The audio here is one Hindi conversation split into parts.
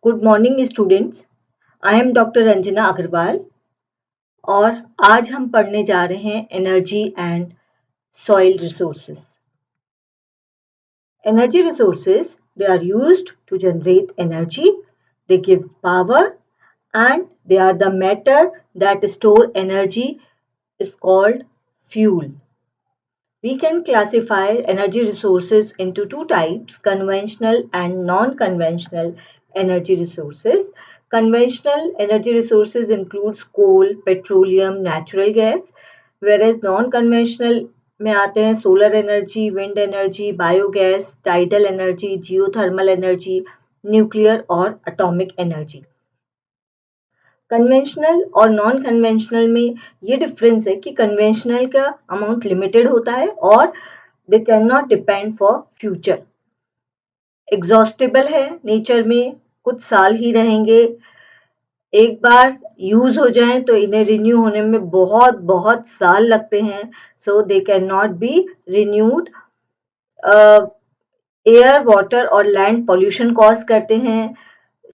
Good morning students. I am doctor Ranjana Agrawal और आज हम पढ़ने जा रहे हैं energy and soil resources. Energy resources they are used to generate energy, they give power and they are the matter that store energy is called fuel. We can classify energy resources into two types, conventional and non-conventional energy resources. Conventional energy resources includes coal, petroleum, natural gas, whereas non-conventional में आते हैं solar energy, wind energy, biogas, tidal energy, geothermal energy, nuclear और atomic energy. कन्वेंशनल और नॉन कन्वेंशनल में ये डिफरेंस है कि कन्वेंशनल का अमाउंट लिमिटेड होता है और दे can not depend for future. Exhaustible है, नेचर में कुछ साल ही रहेंगे, एक बार यूज हो जाएं तो इन्हें रिन्यू होने में बहुत बहुत साल लगते हैं, so they can not be renewed. Air, water और लैंड पॉल्यूशन कॉज करते हैं।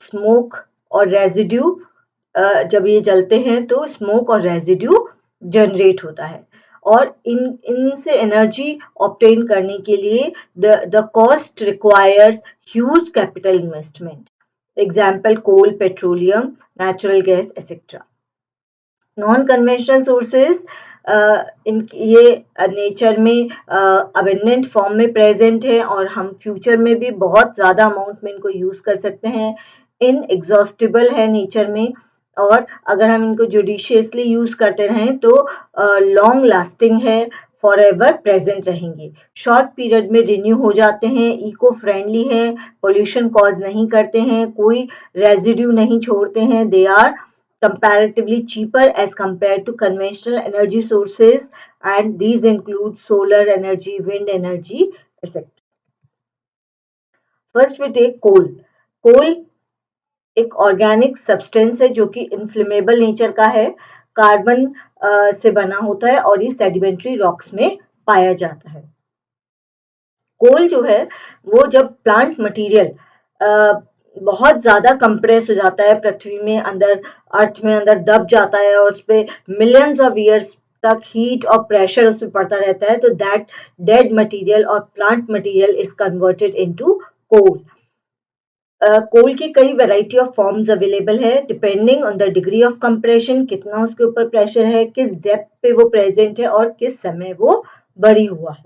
स्मोक और रेजिड्यू, जब ये जलते हैं तो स्मोक और रेजिड्यू जनरेट होता है और इनसे एनर्जी ऑब्टेन करने के लिए the cost requires huge capital investment. Example coal, petroleum, natural gas etcetera. Non conventional sources ये नेचर में अबेंडेंट फॉर्म में प्रेजेंट है और हम फ्यूचर में भी बहुत ज़्यादा अमाउंट में इनको यूज़ कर सकते हैं। इनएग्जॉस्टिबल है नेचर में और अगर हम इनको जुडिशियसली यूज़ करते रहें तो लॉन्ग लास्टिंग है, फॉर एवर प्रेजेंट रहेंगे, शॉर्ट पीरियड में रिन्यू हो जाते हैं, इको फ्रेंडली है, पोल्यूशन कॉज नहीं करते हैं, कोई रेजिड्यू नहीं छोड़ते हैं, they are comparatively cheaper as compared to conventional energy sources, and these include solar energy, wind energy, etc. First we take coal. Coal एक ऑर्गेनिक सब्सटेंस है जो कि इन्फ्लेमेबल नेचर का है, कार्बन से बना होता है और ये सेडिमेंट्री रॉक्स में पाया जाता है। कोल जो है वो जब प्लांट मटेरियल बहुत ज्यादा कंप्रेस हो जाता है पृथ्वी में अंदर, अर्थ में अंदर दब जाता है और उस पर मिलियंस ऑफ ईयर्स तक हीट और प्रेशर उसमें पड़ता रहता है, तो दैट डेड मटेरियल और plant material is converted into coal. Coal की कई वैरायटी ऑफ फॉर्म्स अवेलेबल है depending on the degree of compression, कितना उसके ऊपर प्रेशर है, किस डेप्थ पे वो प्रेजेंट है और किस समय वो बरी हुआ है।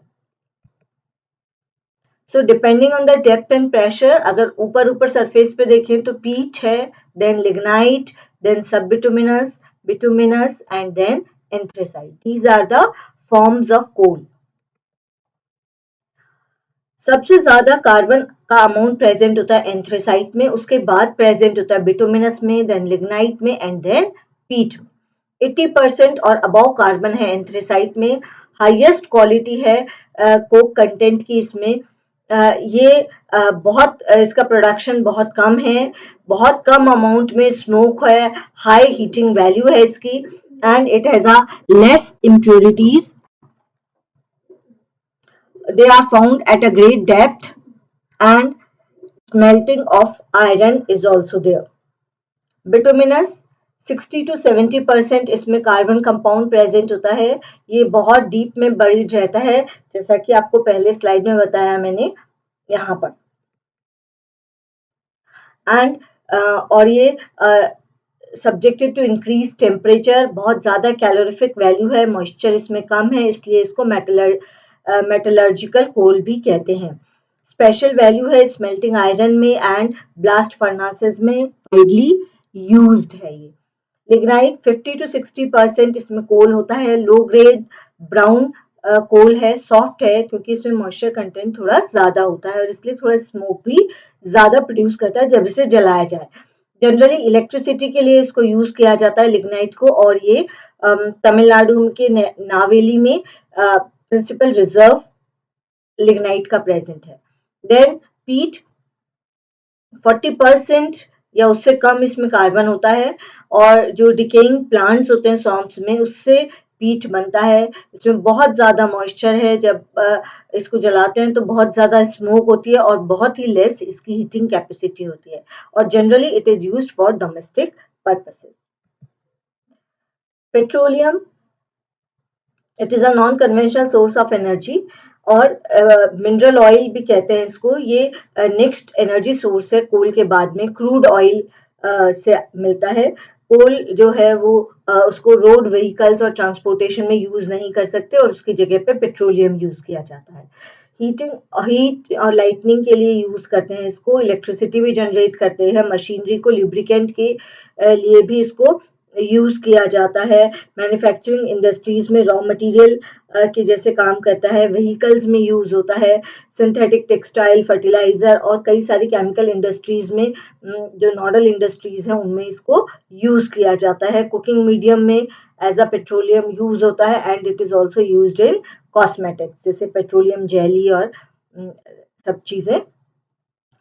So depending on the depth and pressure, अगर ऊपर सरफेस पे देखें तो पीट है, then lignite, then sub bituminous, bituminous and then anthracite. These are the forms of coal. सबसे ज्यादा कार्बन का अमाउंट प्रेजेंट होता है एंथ्रेसाइट में, उसके बाद प्रेजेंट होता है बिटुमिनस में, देन लिग्नाइट में एंड देन पीट में। 80% और अबव कार्बन है एंथ्रेसाइट में, हाईएस्ट क्वालिटी है कोक कंटेंट की इसमें। ये बहुत इसका प्रोडक्शन बहुत कम है, बहुत कम अमाउंट में स्मोक है, हाई हीटिंग वैल्यू है इसकी and it has a less impurities. They are found at a great depth and smelting of iron is also there. Bituminous 60 to 70% इसमें कार्बन कंपाउंड प्रेजेंट होता है, ये बहुत डीप में बरीड रहता है जैसा कि आपको पहले स्लाइड में बताया मैंने यहाँ पर। एंड और ये सब्जेक्टेड टू इंक्रीज टेम्परेचर, बहुत ज़्यादा कैलोरीफिक वैल्यू है, मॉइस्चर इसमें कम है, इसलिए इसको मेटलर्जिकल कोल भी कहते हैं। स्पेशल वैल्यू है स्मेल्टिंग आयरन में एंड ब्लास्ट फर्नासेस में वाइडली यूज्ड है ये। लिग्नाइट 50 to 60% इसमें कोल होता है, लो ग्रेड ब्राउन कोल है, सॉफ्ट है क्योंकि इसमें मॉइस्चर कंटेंट थोड़ा ज्यादा होता है और इसलिए थोड़ा स्मोक भी ज्यादा प्रोड्यूस करता है जब इसे जलाया जाए। जनरली इलेक्ट्रिसिटी के लिए इसको यूज किया जाता है लिग्नाइट को, और ये तमिलनाडु के नावेली में प्रिंसिपल रिजर्व लिग्नाइट का प्रेजेंट है। देन पीट 40% या उससे कम इसमें कार्बन होता है और जो डिकेइंग प्लांट्स होते हैं स्वॉम्प्स में उससे पीट बनता है। इसमें बहुत ज़्यादा मॉइस्चर है, जब इसको जलाते हैं तो बहुत ज़्यादा स्मोक होती है और बहुत ही लेस इसकी हीटिंग कैपेसिटी होती है, और generally it is used for domestic purposes. Petroleum, it is a non conventional source of energy, और मिनरल ऑयल भी कहते हैं इसको। ये नेक्स्ट एनर्जी सोर्स है कोल के बाद में, क्रूड ऑयल से मिलता है। कोल जो है वो उसको रोड व्हीकल्स और ट्रांसपोर्टेशन में यूज नहीं कर सकते, और उसकी जगह पे पेट्रोलियम यूज किया जाता है। हीट और लाइटनिंग के लिए यूज करते हैं इसको, इलेक्ट्रिसिटी भी जनरेट करते हैं, मशीनरी को लुब्रिकेंट के लिए भी इसको यूज किया जाता है। मैन्युफैक्चरिंग इंडस्ट्रीज में रॉ मटेरियल के जैसे काम करता है, व्हीकल्स में यूज होता है, सिंथेटिक टेक्सटाइल, फर्टिलाइजर और कई सारी केमिकल इंडस्ट्रीज में, जो नॉडल इंडस्ट्रीज हैं उनमें इसको यूज किया जाता है। कुकिंग मीडियम में एज अ पेट्रोलियम यूज होता है, and it is also used in cosmetics, जैसे पेट्रोलियम जेली और सब चीजें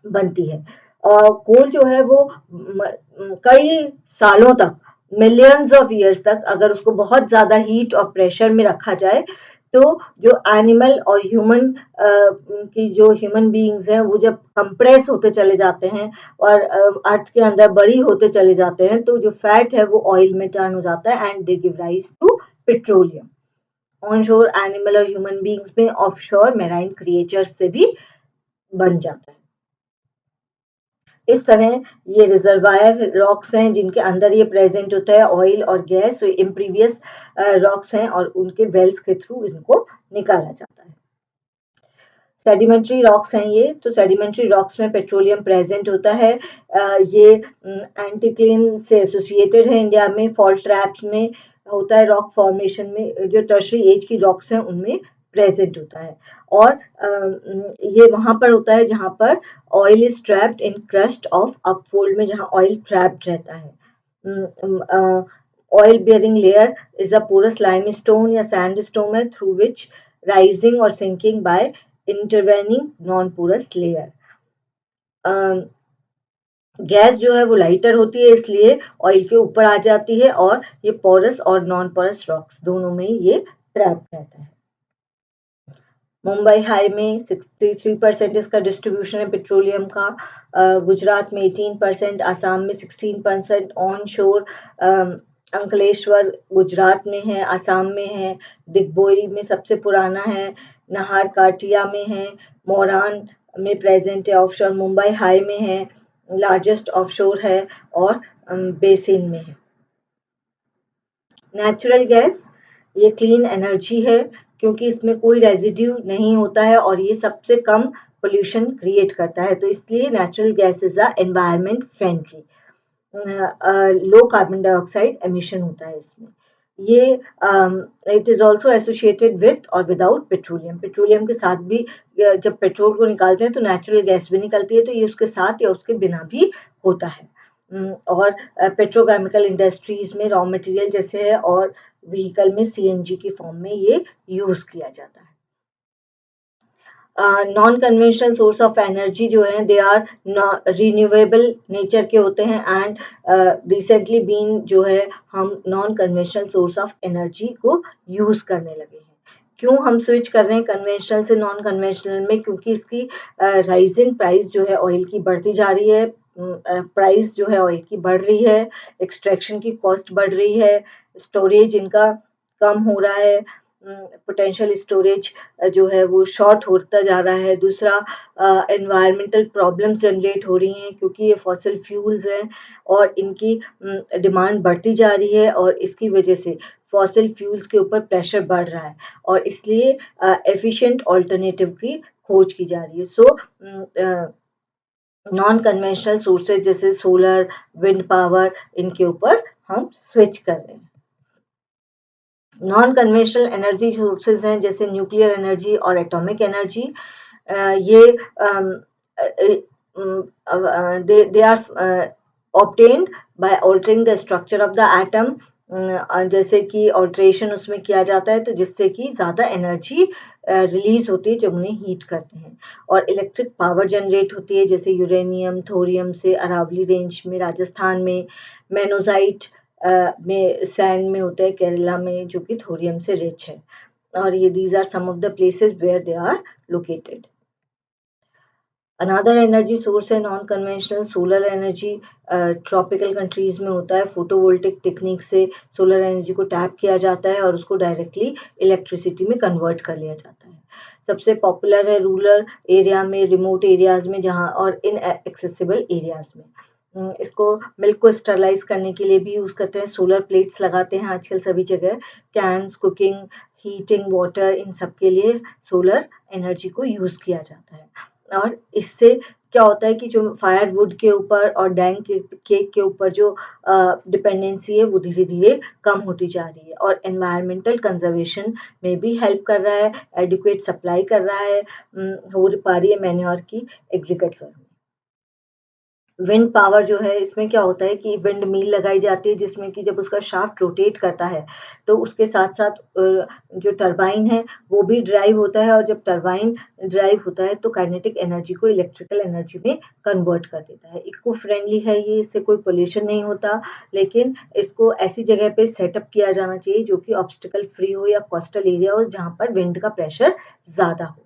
बनती है। और कोल जो है वो कई सालों तक, मिलियंस ऑफ ईयर्स तक, अगर उसको बहुत ज्यादा हीट और प्रेशर में रखा जाए तो जो एनिमल और ह्यूमन की जो ह्यूमन बीइंग्स हैं वो जब कंप्रेस होते चले जाते हैं और अर्थ के अंदर बड़ी होते चले जाते हैं, तो जो फैट है वो ऑयल में टर्न हो जाता है, and they give rise to petroleum. Onshore animal और ह्यूमन बीइंग्स में ऑफशोर मैराइन क्रिएचर्स से भी बन जाता है। इस तरह ये रिजर्वायर रॉक्स हैं जिनके अंदर ये प्रेजेंट होता है ऑयल और गैस, इम्प्रीवियस रॉक्स हैं और उनके वेल्स के थ्रू इनको निकाला जाता है। सेडिमेंट्री रॉक्स हैं ये, तो सेडिमेंट्री रॉक्स में पेट्रोलियम प्रेजेंट होता है। ये एंटीक्लिन से एसोसिएटेड है इंडिया में, फॉल्ट ट्रैप्स में होता है, रॉक फॉर्मेशन में जो टर्शरी एज की रॉक्स हैं उनमें प्रेजेंट होता है। और ये वहां पर होता है जहां पर oil is trapped in crust of upfold में, जहां ऑयल ट्रैप्ड रहता है। Oil bearing layer is a porous limestone या सैंडस्टोन है थ्रू विच राइजिंग और sinking by intervening non porous layer. Gas जो है वो लाइटर होती है, इसलिए ऑयल के ऊपर आ जाती है, और ये पोरस और नॉन पोरस रॉक्स दोनों में ये ट्रैप रहता है। मुंबई हाई में 63% इसका डिस्ट्रीब्यूशन है पेट्रोलियम का, गुजरात में 18%, आसाम में 16%, ऑन शोर अंकलेश्वर गुजरात में है, आसाम में है, दिग्बोई में सबसे पुराना है, नाहर काटिया में है, मोरान में प्रेजेंट है, ऑफशोर मुंबई हाई में है, लार्जेस्ट ऑफशोर है, और बेसिन में है। नेचुरल गैस, ये क्लीन एनर्जी है क्योंकि इसमें कोई रेजिड्यू नहीं होता है और ये सबसे कम पोल्यूशन क्रिएट करता है, तो इसलिए natural gas is a environment friendly. Low carbon dioxide emission होता है इसमें। ये it is also associated with और विदाउट पेट्रोलियम, पेट्रोलियम के साथ भी जब पेट्रोल को निकालते हैं तो नेचुरल गैस भी निकलती है, तो ये उसके साथ या उसके बिना भी होता है। और पेट्रोकेमिकल इंडस्ट्रीज में रॉ मटेरियल जैसे है, और व्हीकल में सीएनजी की फॉर्म में ये यूज किया जाता है। Non conventional source of energy जो है दे आर रिन्यूएबल नेचर के होते हैं, एंड रिसेंटली बीन जो है हम non conventional source of energy को यूज करने लगे हैं। क्यों हम स्विच कर रहे हैं कन्वेंशनल से नॉन कन्वेंशनल में? क्योंकि इसकी राइजिंग प्राइस जो है ऑयल की बढ़ती जा रही है, प्राइस जो है ऑयल की बढ़ रही है, एक्सट्रैक्शन की कॉस्ट बढ़ रही है, स्टोरेज इनका कम हो रहा है, पोटेंशियल स्टोरेज जो है वो शॉर्ट होता जा रहा है। दूसरा, एनवायरमेंटल प्रॉब्लम्स जनरेट हो रही हैं क्योंकि ये फॉसिल फ्यूल्स हैं और इनकी डिमांड बढ़ती जा रही है, और इसकी वजह से फॉसिल फ्यूल्स के ऊपर प्रेशर बढ़ रहा है, और इसलिए एफिशिएंट ऑल्टरनेटिव की खोज की जा रही है। सो नॉन कन्वेंशनल सोर्सेज जैसे सोलर, विंड पावर, इनके ऊपर हम स्विच कर रहे हैं। नॉन कन्वेंशनल एनर्जी सोर्सेज हैं जैसे न्यूक्लियर एनर्जी और एटॉमिक एनर्जी। ये they are obtained by altering the structure of the atom, जैसे कि ऑल्ट्रेशन उसमें किया जाता है तो जिससे कि ज़्यादा एनर्जी रिलीज होती है जब उन्हें हीट करते हैं, और इलेक्ट्रिक पावर जनरेट होती है जैसे यूरेनियम, थोरियम से अरावली रेंज में राजस्थान में, मेनोजाइट में सैंड में होता है, केरला में, जो कि थोरियम से रिच है। और ये these are some of the places where they are located. Another energy source है non conventional solar energy. Tropical countries में होता है, फोटोवोल्टिक टेक्निक से सोलर एनर्जी को टैप किया जाता है और उसको डायरेक्टली इलेक्ट्रिसिटी में कन्वर्ट कर लिया जाता है। सबसे पॉपुलर है रूरल एरिया में, रिमोट एरियाज में, जहाँ और इन एक्सेसिबल एरियाज में। इसको मिल्क को स्टरलाइज करने के लिए भी यूज करते हैं, सोलर प्लेट्स लगाते हैं आजकल सभी जगह। कैन्स, कुकिंग, हीटिंग वाटर, इन सब के लिए सोलर एनर्जी को यूज किया जाता है। और इससे क्या होता है कि जो फायरवुड के ऊपर और डैंग केक के ऊपर जो डिपेंडेंसी है वो धीरे धीरे कम होती जा रही है, और एनवायरमेंटल कंजर्वेशन में भी हेल्प कर रहा है, एडिक्वेट सप्लाई कर रहा है, हो पा रही है मैन्योर की एग्रीकल्चर। विंड पावर जो है, इसमें क्या होता है कि विंड मिल लगाई जाती है, जिसमें कि जब उसका शाफ्ट रोटेट करता है तो उसके साथ साथ जो टरबाइन है वो भी ड्राइव होता है, और जब टरबाइन ड्राइव होता है तो काइनेटिक एनर्जी को इलेक्ट्रिकल एनर्जी में कन्वर्ट कर देता है। इको फ्रेंडली है ये, इससे कोई पोल्यूशन नहीं होता, लेकिन इसको ऐसी जगह पे सेटअप किया जाना चाहिए जो कि ऑब्स्टिकल फ्री हो या कोस्टल एरिया हो, जहाँ पर विंड का प्रेशर ज़्यादा हो।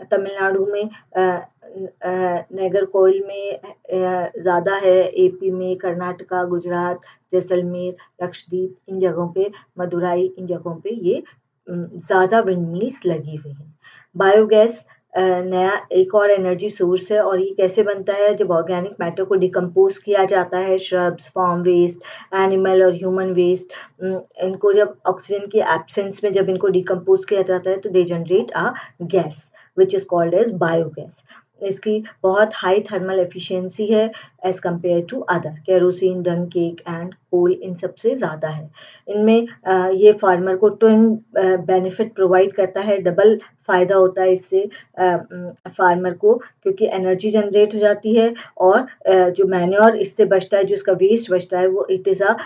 तमिलनाडु में नागरकोइल में ज़्यादा है, एपी में, कर्नाटका, गुजरात, जैसलमेर, लक्षद्वीप, इन जगहों पे, मदुराई, इन जगहों पे ये ज़्यादा विंड मिल्स लगी हुई हैं। बायोगैस नया एक और एनर्जी सोर्स है, और ये कैसे बनता है? जब ऑर्गेनिक मैटर को डिकम्पोज किया जाता है, श्रब्स, फार्म वेस्ट, एनिमल और ह्यूमन वेस्ट, इनको जब ऑक्सीजन की एब्सेंस में जब इनको डिकम्पोज किया जाता है तो they generate a gas which is called as biogas. इसकी बहुत हाई थर्मल एफिशिएंसी है as compare to other, kerosene, dung cake and coal इन सबसे ज़्यादा है। इनमें ये फार्मर को ट्विन बेनिफिट प्रोवाइड करता है, डबल फ़ायदा होता है इससे फार्मर को, क्योंकि एनर्जी जनरेट हो जाती है, और जो मैन्योर इससे बचता है, जो इसका वेस्ट बचता है, वो it is a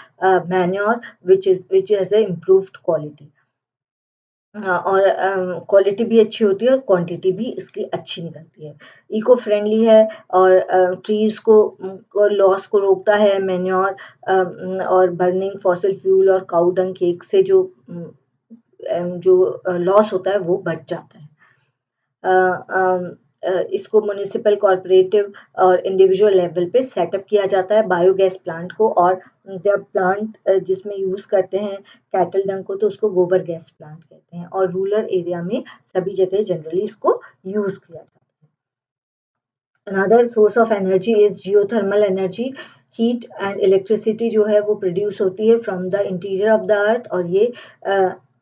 manure which has a improved quality. हाँ, और क्वालिटी भी अच्छी होती है और क्वांटिटी भी इसकी अच्छी निकलती है। इको फ्रेंडली है, और ट्रीज़ को लॉस को रोकता है, मैन्योर और बर्निंग फॉसिल फ्यूल और काऊ डंग केक से जो लॉस होता है वो बच जाता है। इसको म्युनिसिपल, कॉर्पोरेटिव और इंडिविजुअल लेवल पे सेटअप किया जाता है बायोगैस प्लांट को, और जब प्लांट जिसमें यूज़ करते हैं कैटल डंग को तो उसको गोबर गैस प्लांट कहते हैं, और रूरल एरिया में सभी जगह जनरली इसको यूज़ किया जाता है। Another source of energy is geothermal energy. Heat and electricity जो है वो प्रोड्यूस होती है from the interior of the अर्थ, और ये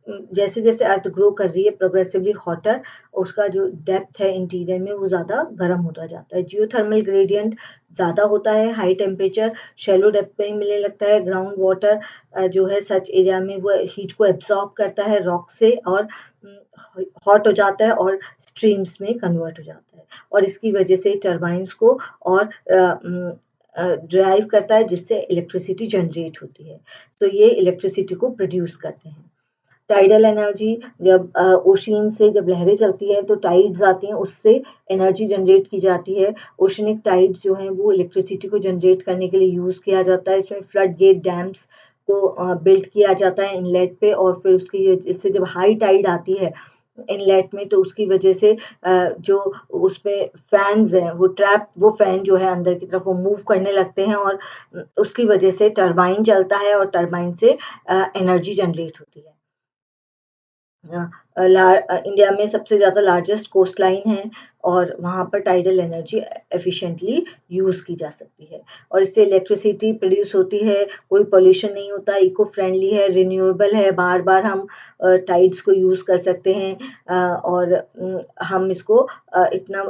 जैसे जैसे अर्थ ग्रो कर रही है प्रोग्रेसिवली हॉटर, उसका जो डेप्थ है इंटीरियर में वो ज़्यादा गर्म होता जाता है। जियोथर्मल ग्रेडियंट ज़्यादा होता है, हाई टेम्परेचर शैलो डेप्थ में ही मिलने लगता है। ग्राउंड वाटर जो है सच एरिया में वो हीट को एब्जॉर्ब करता है रॉक से, और हॉट हो जाता है और स्ट्रीम्स में कन्वर्ट हो जाता है, और इसकी वजह से टरबाइंस को और ड्राइव करता है, जिससे इलेक्ट्रिसिटी जनरेट होती है। तो ये इलेक्ट्रिसिटी को प्रोड्यूस करते हैं। टाइडल एनर्जी, जब ओशियन से जब लहरें चलती हैं तो टाइड्स आती हैं, उससे एनर्जी जनरेट की जाती है। ओशनिक टाइड्स जो हैं वो इलेक्ट्रिसिटी को जनरेट करने के लिए यूज़ किया जाता है। इसमें फ्लड गेट डैम्स को बिल्ड किया जाता है इनलेट पे, और फिर उसकी इससे जब हाई टाइड आती है इनलेट में तो उसकी वजह से जो उसमें फैन्स हैं वो फैन जो है अंदर की तरफ वो मूव करने लगते हैं, और उसकी वजह से टरबाइन चलता है, और टरबाइन से एनर्जी जनरेट होती है। इंडिया में सबसे ज़्यादा लार्जेस्ट कोस्ट लाइन है, और वहाँ पर टाइडल एनर्जी एफिशिएंटली यूज़ की जा सकती है, और इससे इलेक्ट्रिसिटी प्रोड्यूस होती है, कोई पोल्यूशन नहीं होता, इको फ्रेंडली है, रिन्यूएबल है, बार बार हम टाइड्स को यूज़ कर सकते हैं, और हम इसको इतना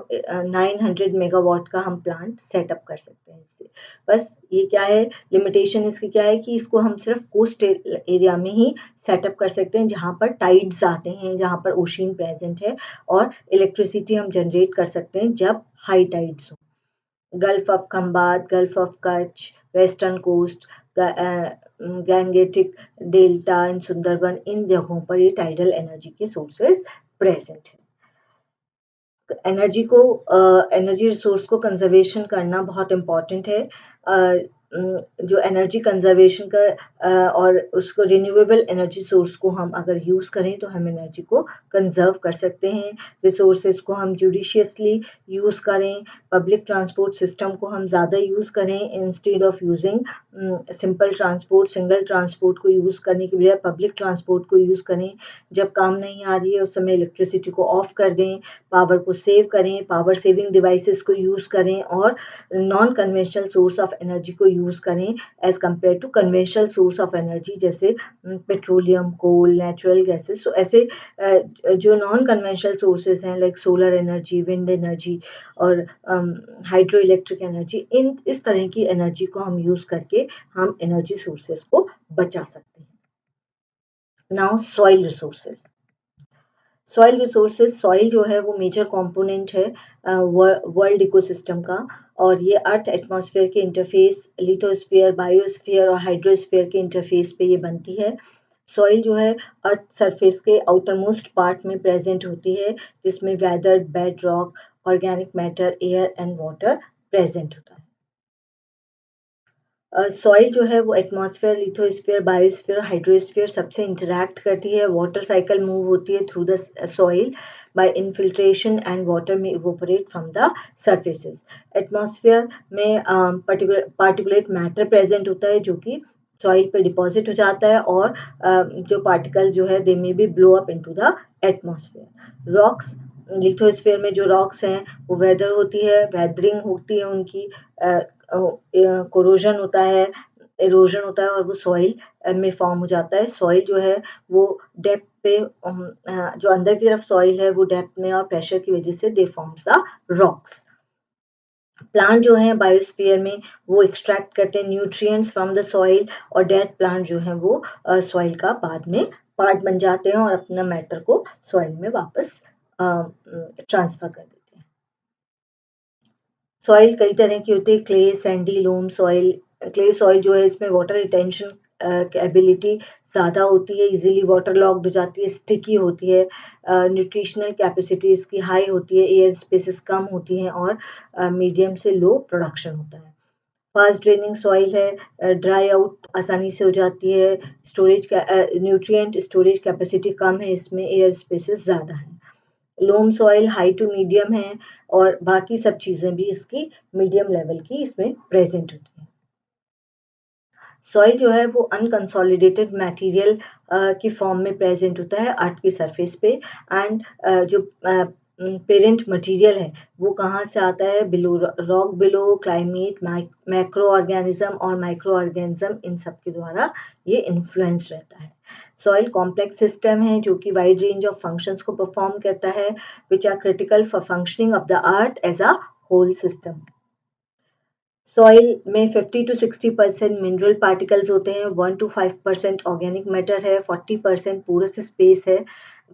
900 मेगावाट का हम प्लांट सेटअप कर सकते हैं इससे। बस ये क्या है, लिमिटेशन इसकी क्या है कि इसको हम सिर्फ कोस्ट एरिया में ही सेटअप कर सकते हैं, जहाँ पर टाइड्स आते हैं, जहाँ पर ओशियन प्रेजेंट है, और इलेक्ट्रिसिटी हम जनरेट कर सकते हैं जब हाई टाइड्स हो। Gulf of Khambhat, gulf of Kutch, western coast, Gangetic delta in Sundarban, इन जगहों पर ये टाइडल एनर्जी के सोर्सेज प्रेजेंट है। एनर्जी रिसोर्स को कंजर्वेशन करना बहुत इम्पॉर्टेंट है। जो एनर्जी कंजर्वेशन का और उसको रिन्यूएबल एनर्जी सोर्स को हम अगर यूज़ करें तो हम एनर्जी को कंजर्व कर सकते हैं। रिसोर्सेज को हम जुडिशियसली यूज़ करें, पब्लिक ट्रांसपोर्ट सिस्टम को हम ज़्यादा यूज़ करें instead of using simple transport, single transport को यूज़ करने की बजाय पब्लिक ट्रांसपोर्ट को यूज़ करें। जब काम नहीं आ रही है उस समय इलेक्ट्रिसिटी को ऑफ कर दें, पावर को सेव करें, पावर सेविंग डिवाइसेस को यूज़ करें और non conventional source of energy को यूज़ करें as compare to conventional source of energy जैसे पेट्रोलियम, कोल, नेचुरल गैसेस। तो ऐसे जो नॉन कन्वेंशनल सोर्सेज हैं like solar energy, wind energy और हाइड्रो इलेक्ट्रिक एनर्जी, इस तरह की एनर्जी को हम यूज़ करके हम एनर्जी सोर्सेज को बचा सकते हैं। Now soil resources. Soil resources, soil जो है वो मेजर कंपोनेंट है वर्ल्ड इकोसिस्टम का और ये अर्थ एटमॉस्फेयर के इंटरफेस, लिथोस्फीयर, बायोस्फीयर और हाइड्रोस्फीयर के इंटरफेस पे ये बनती है। सॉइल जो है अर्थ सरफेस के आउटर मोस्ट पार्ट में प्रेजेंट होती है जिसमें weathered bed rock, organic matter, air and water present होता है। सॉइल जो है वो एटमॉस्फेयर, लिथोस्फीयर, बायोस्फीयर, हाइड्रोस्फीयर सबसे इंटरैक्ट करती है। वाटर साइकिल मूव होती है through the soil by infiltration and water में evaporate from the surfaces. Atmosphere में पार्टिकुलेट मैटर प्रेजेंट होता है जो कि सॉइल पे डिपॉजिट हो जाता है और जो पार्टिकल जो है they may be blow up into the atmosphere. Rocks, lithosphere में जो रॉक्स हैं वो वेदर होती है, वेदरिंग होती है उनकी, कोरोजन होता है, इरोजन होता है और वो सॉइल में फॉर्म हो जाता है। सॉइल जो है वो डेप्थ पे जो अंदर की तरफ सॉइल है वो डेप्थ में और प्रेशर की वजह से दे फॉर्म्स द रॉक्स। प्लांट जो है बायोस्फीयर में वो एक्सट्रैक्ट करते हैं न्यूट्रिएंट्स फ्रॉम द सॉइल और डेड प्लांट जो है वो सॉइल का बाद में पार्ट बन जाते हैं और अपना मैटर को सॉइल में वापस ट्रांसफर कर देते हैं। सॉइल कई तरह की होती है, clay, sandy, loam soil. Clay soil जो है इसमें वाटर रिटेंशन एबिलिटी ज़्यादा होती है, इजीली वाटर लॉक्ड हो जाती है, स्टिकी होती है, न्यूट्रिशनल कैपेसिटी इसकी हाई होती है, एयर स्पेसेस कम होती हैं और मीडियम से लो प्रोडक्शन होता है। फास्ट ड्रेनिंग सॉइल है, ड्राई आउट आसानी से हो जाती है, स्टोरेज न्यूट्रिएंट स्टोरेज कैपेसिटी कम है, इसमें एयर स्पेसेस ज़्यादा हैं। Loam soil high to medium है और बाकी सब चीज़ें भी इसकी मीडियम लेवल की इसमें प्रेजेंट होती हैं। सॉइल जो है वो अनकंसोलिडेटेड मटेरियल की फॉर्म में प्रेजेंट होता है अर्थ की सरफेस पे एंड जो पेरेंट मटेरियल है वो कहाँ से आता है, below rock, below climate, macro organism और माइक्रो ऑर्गेनिज्म, इन सब के द्वारा ये इन्फ्लुएंस रहता है। सॉइल कॉम्प्लेक्स सिस्टम है जो कि वाइड रेंज ऑफ फंक्शंस को परफॉर्म करता है which are critical for functioning of the earth as a whole system. Soil में 50 to 60% मिनरल पार्टिकल्स होते हैं, 1 to 5% ऑर्गेनिक मैटर है, 40% पोरस स्पेस है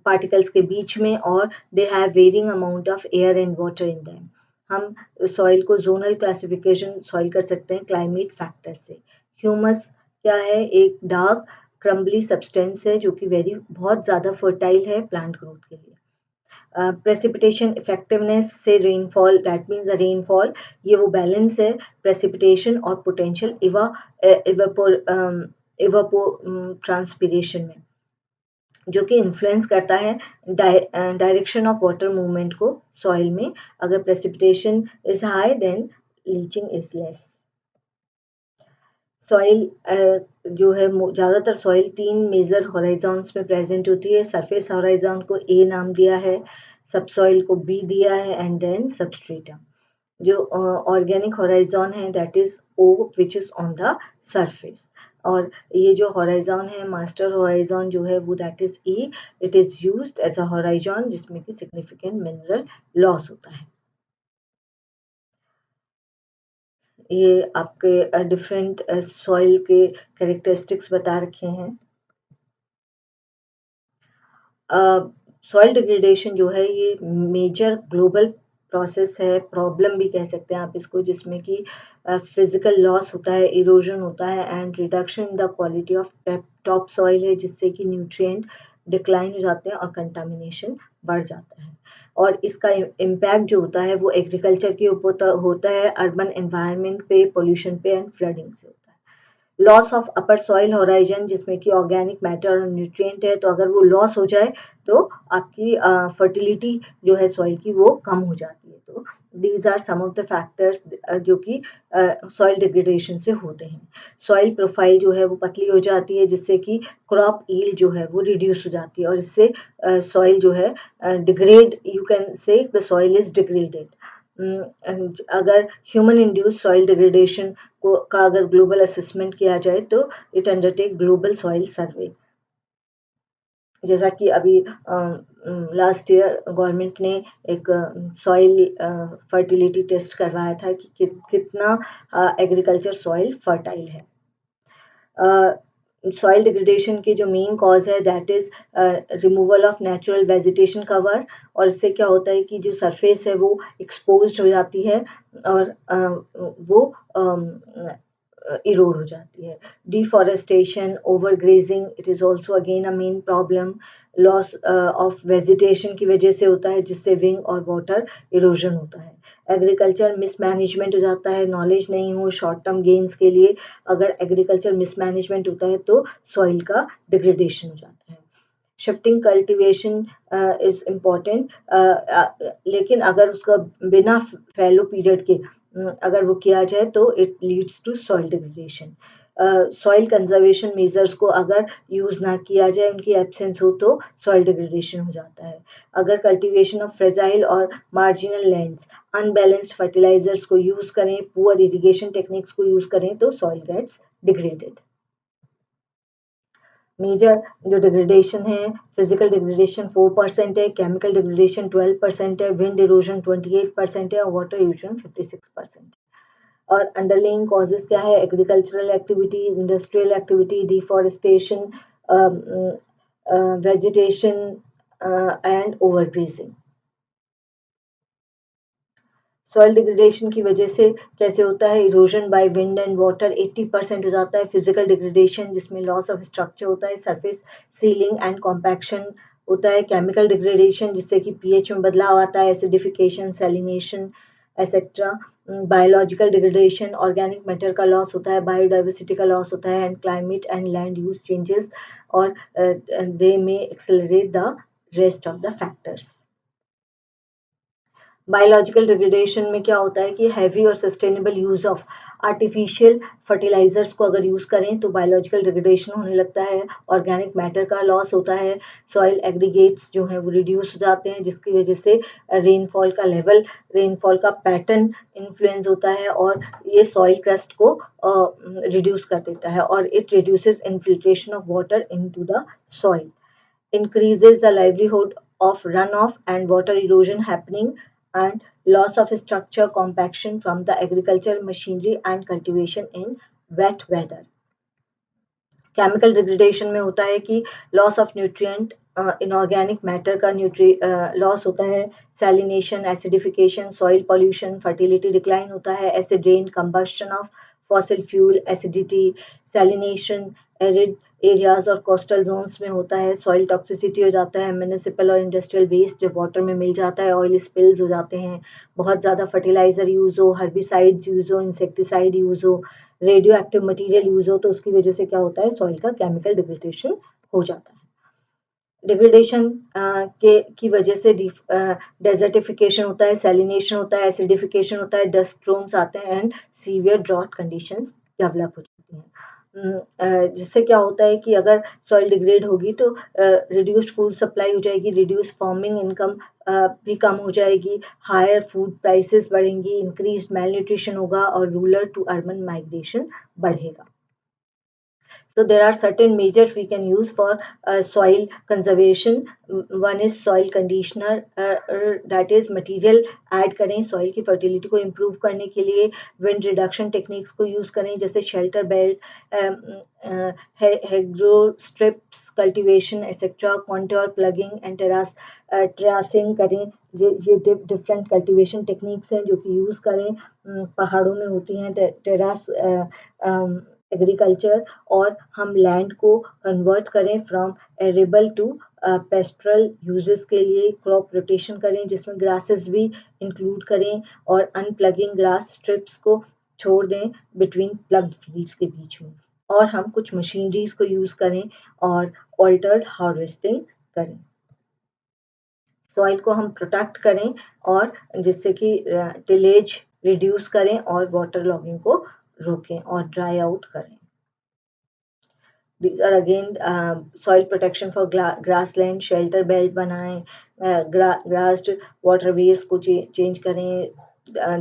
पार्टिकल्स के बीच में और they have varying amount of air and water in them. हम सॉइल को जोनल क्लासिफिकेशन सॉइल कर सकते हैं क्लाइमेट फैक्टर से। ह्यूमस क्या है, एक डार्क क्रम्बली सब्सटेंस है जो कि बहुत ज़्यादा फर्टाइल है प्लांट ग्रोथ के लिए। प्रेसिपिटेशन इफेक्टिवनेस से rainfall, that means the rainfall, ये वो बैलेंस है प्रेसिपिटेशन और पोटेंशियल इवापो ट्रांसपिरेशन में जो कि इन्फ्लुएंस करता है डायरेक्शन ऑफ वाटर मूवमेंट को सॉइल में। अगर precipitation is high then leaching is less. Soil जो है ज़्यादातर सॉइल 3 मेजर हॉराइजॉन्स में प्रेजेंट होती है। सरफेस हॉराइजॉन को ए नाम दिया है, सबसॉइल को बी दिया है एंड देन सबस्ट्रेटम। जो ऑर्गेनिक हॉराइजॉन है that is O which is on the surface और ये जो हॉराइजॉन है मास्टर हॉराइजॉन जो है वो that is E, it is used as a horizon जिसमें कि सिग्निफिकेंट मिनरल लॉस होता है। ये आपके डिफरेंट सॉइल के कैरेक्टरिस्टिक्स बता रखे हैं। सॉइल डिग्रेडेशन जो है ये मेजर ग्लोबल प्रोसेस है, प्रॉब्लम भी कह सकते हैं आप इसको, जिसमें कि फिजिकल लॉस होता है, इरोजन होता है and reduction in the quality of top soil है जिससे कि न्यूट्रिएंट डिक्लाइन हो जाते हैं और कंटामिनेशन बढ़ जाता है। और इसका इम्पैक्ट जो होता है वो एग्रीकल्चर के ऊपर होता है, अर्बन एनवायरनमेंट पे, पोल्यूशन पे एंड फ्लडिंग से होता है। Loss of upper soil horizon, जिसमें कि ऑर्गेनिक मैटर और न्यूट्रिएंट है, तो अगर वो लॉस हो जाए तो आपकी फर्टिलिटी जो है सॉइल की वो कम हो जाती है। तो these are some of the factors जो कि सॉइल डिग्रेडेशन से होते हैं। सॉइल प्रोफाइल जो है वो पतली हो जाती है, जिससे कि क्रॉप ईल्ड जो है वो रिड्यूस हो जाती है, और इससे सॉइल जो है degrade, you can say the soil is degraded. अगर ह्यूमन इंड्यूस सॉइल डिग्रेडेशन का अगर ग्लोबल असेसमेंट किया जाए तो इट अंडरटेक ग्लोबल सॉइल सर्वे। जैसा कि अभी लास्ट ईयर गवर्नमेंट ने एक सॉइल फर्टिलिटी टेस्ट करवाया था कि कितना एग्रीकल्चर सॉइल फर्टाइल है। सॉइल डिग्रेडेशन के जो मेन कॉज है that is removal of natural vegetation cover, और इससे क्या होता है कि जो सरफेस है वो एक्सपोज्ड हो जाती है और वो इरोड हो जाती है। Deforestation, over grazing, it is also again a main problem. Loss of vegetation की वजह से होता है, जिससे विंग और वाटर इरोजन होता है। एग्रीकल्चर मिसमैनेजमेंट हो जाता है, नॉलेज नहीं हो शॉर्ट टर्म गेन्स के लिए। अगर एग्रीकल्चर मिसमैनेजमेंट होता है तो सॉइल का डिग्रेडेशन हो जाता है। शिफ्टिंग कल्टीवेशन इज इम्पॉर्टेंट, लेकिन अगर उसका बिना फैलो पीरियड के अगर वो किया जाए तो it leads to soil degradation. Soil conservation measures को अगर यूज़ ना किया जाए, उनकी एब्सेंस हो, तो सॉइल डिग्रेडेशन हो जाता है। अगर कल्टीवेशन ऑफ फ्रेजाइल और मार्जिनल लैंड्स, अनबैलेंस्ड फर्टिलाइजर्स को यूज़ करें, पुअर इरिगेशन टेक्निक्स को यूज़ करें तो सॉइल गेट्स डिग्रेडेड। मेजर जो डिग्रेडेशन है, फिजिकल डिग्रेडेशन 4% है, केमिकल डिग्रेडेशन 12% है, विंड इरोजन 28% है और वाटर इरोजन 56% है। और अंडरलाइंग कॉजेज क्या है? Agricultural activity, industrial activity, deforestation, vegetation and overgrazing. Soil degradation की वजह से कैसे होता है? Erosion by wind and water 80% हो जाता है। फिजिकल डिग्रेडेशन, जिसमें लॉस ऑफ स्ट्रक्चर होता है, सरफेस सीलिंग एंड कॉम्पैक्शन होता है। केमिकल डिग्रेडेशन, जिससे कि पीएच में बदलाव आता है, acidification, salination etcetera. Biological degradation, organic matter का लॉस होता है, बायोडाइवर्सिटी का लॉस होता है, and climate and land use changes, और they may accelerate the rest of the factors. Biological degradation में क्या होता है कि हैवी और sustainable use of artificial fertilisers को अगर यूज करें तो बायोलॉजिकल डिग्रेडेशन होने लगता है, ऑर्गेनिक मैटर का लॉस होता है, सॉइल एग्रीगेट्स जो हैं वो रिड्यूस हो जाते हैं, जिसकी वजह से रेनफॉल का लेवल, रेनफॉल का पैटर्न इन्फ्लुएंस होता है, और ये सॉइल क्रस्ट को रिड्यूस कर देता है, और it reduces infiltration of water into the soil, increases the livelihood of runoff and water erosion happening, and loss of structure compaction from the agricultural machinery and cultivation in wet weather. Chemical degradation में होता है कि loss of nutrient, inorganic matter का लॉस होता है, salination, acidification, soil pollution, fertility decline होता है, acid rain, combustion of fossil fuel, acidity, salination, arid areas और कोस्टल जोन्स में होता है, सॉइल टॉक्सिसिटी हो जाता है, म्युनिसिपल और इंडस्ट्रियल वेस्ट जब वाटर में मिल जाता है, ऑयल स्पिल्स हो जाते हैं, बहुत ज़्यादा फर्टिलाइजर यूज़ हो, हर्बिसाइड्स यूज़ हो, इंसेक्टिसाइड यूज़ हो, रेडियो एक्टिव मटीरियल यूज हो, तो उसकी वजह से क्या होता है? सॉइल का केमिकल डिग्रेडेशन हो जाता है। डिग्रेडेशन की वजह से डेजर्टिफिकेशन होता है, सैलिनेशन होता है, एसिडिफिकेशन होता है, डस्ट स्टॉर्म्स आते हैं and severe drought conditions develop हो जाती हैं। जिससे क्या होता है कि अगर सॉइल डिग्रेड होगी तो रिड्यूस्ड फूड सप्लाई हो जाएगी, रिड्यूस्ड फार्मिंग इनकम भी कम हो जाएगी, हायर फूड प्राइसेस बढ़ेंगी, इंक्रीज्ड मेलन्यूट्रिशन होगा और रूरल टू अर्बन माइग्रेशन बढ़ेगा। So there are certain measures we can use for soil conservation. One is soil conditioner, that is material add करें soil की fertility को improve करने के लिए, wind reduction techniques को use करें, जैसे shelter belt, hedgerow strips cultivation etc, contour plugging and terracing करें। ये डिफरेंट कल्टीवेशन टेक्निक्स हैं जो कि यूज़ करें, पहाड़ों में होती हैं टेरास एग्रीकल्चर, और हम लैंड को कन्वर्ट करें from arable to pastoral uses के लिए क्रॉप रोटेशन करें, जिसमें ग्रासेस भी इंक्लूड करें, और अनप्लगिंग ग्रास स्ट्रिप्स को छोड़ दें बिटवीन प्लग्ड फील्ड्स के बीच में, और हम कुछ मशीनरीज को यूज करें और ऑल्टर्ड हार्वेस्टिंग करें। सॉइल को हम प्रोटेक्ट करें और जिससे कि टिलेज रिड्यूस करें और वाटर लॉगिंग को रोकें और ड्राई आउट करें। These are again soil protection for grassland, shelter belt बनाएं, grassed waterways को चेंज करें,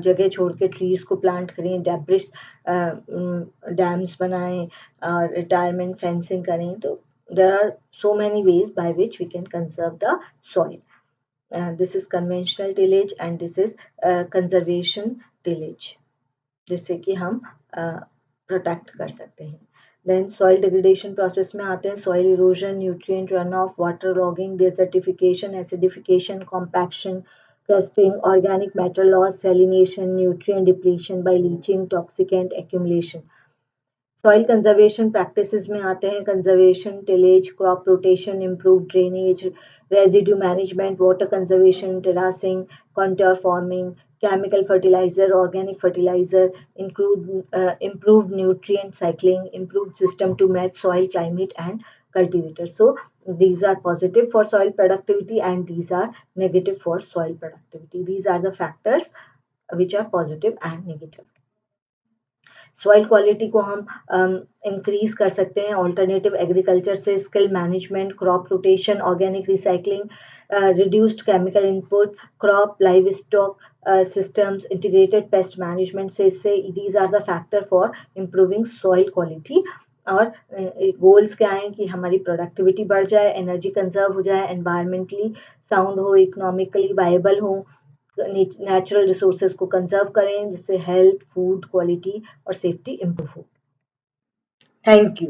जगह छोड़ के ट्रीज को प्लांट करें, डेब्रिस डैम्स बनाएं, रिटायरमेंट फेंसिंग करें। तो there are so many ways by which we can conserve the soil. This is conventional tillage and this is conservation tillage, जिससे कि हम प्रोटेक्ट कर सकते हैं। देन सॉइल डिग्रेडेशन प्रोसेस में आते हैं, soil erosion, nutrient run off, water logging, desertification, acidification, compaction, crusting, organic matter loss, salination, nutrient depletion by leaching, toxicant accumulation. Soil conservation practices में आते हैं, conservation, tillage, crop rotation, improve drainage, residue management, water conservation, terracing, contour farming, chemical fertilizer, organic fertilizer, improved nutrient cycling, improved system to match soil climate and cultivators. So these are positive for soil productivity and these are negative for soil productivity. These are the factors which are positive and negative. Soil quality को हम इंक्रीज कर सकते हैं ऑल्टरनेटिव एग्रीकल्चर से, skill management, crop rotation, organic recycling, reduced chemical input, crop livestock systems, integrated pest management से, इससे these are the factor for improving soil quality. और गोल्स क्या हैं कि हमारी प्रोडक्टिविटी बढ़ जाए, एनर्जी कंजर्व हो जाए, एनवायरमेंटली साउंड हो, इकोनॉमिकली वायबल हो, नेचुरल रिसोर्सेज को कंजर्व करें, जिससे हेल्थ, फूड क्वालिटी और सेफ्टी इम्प्रूव हो। Thank you.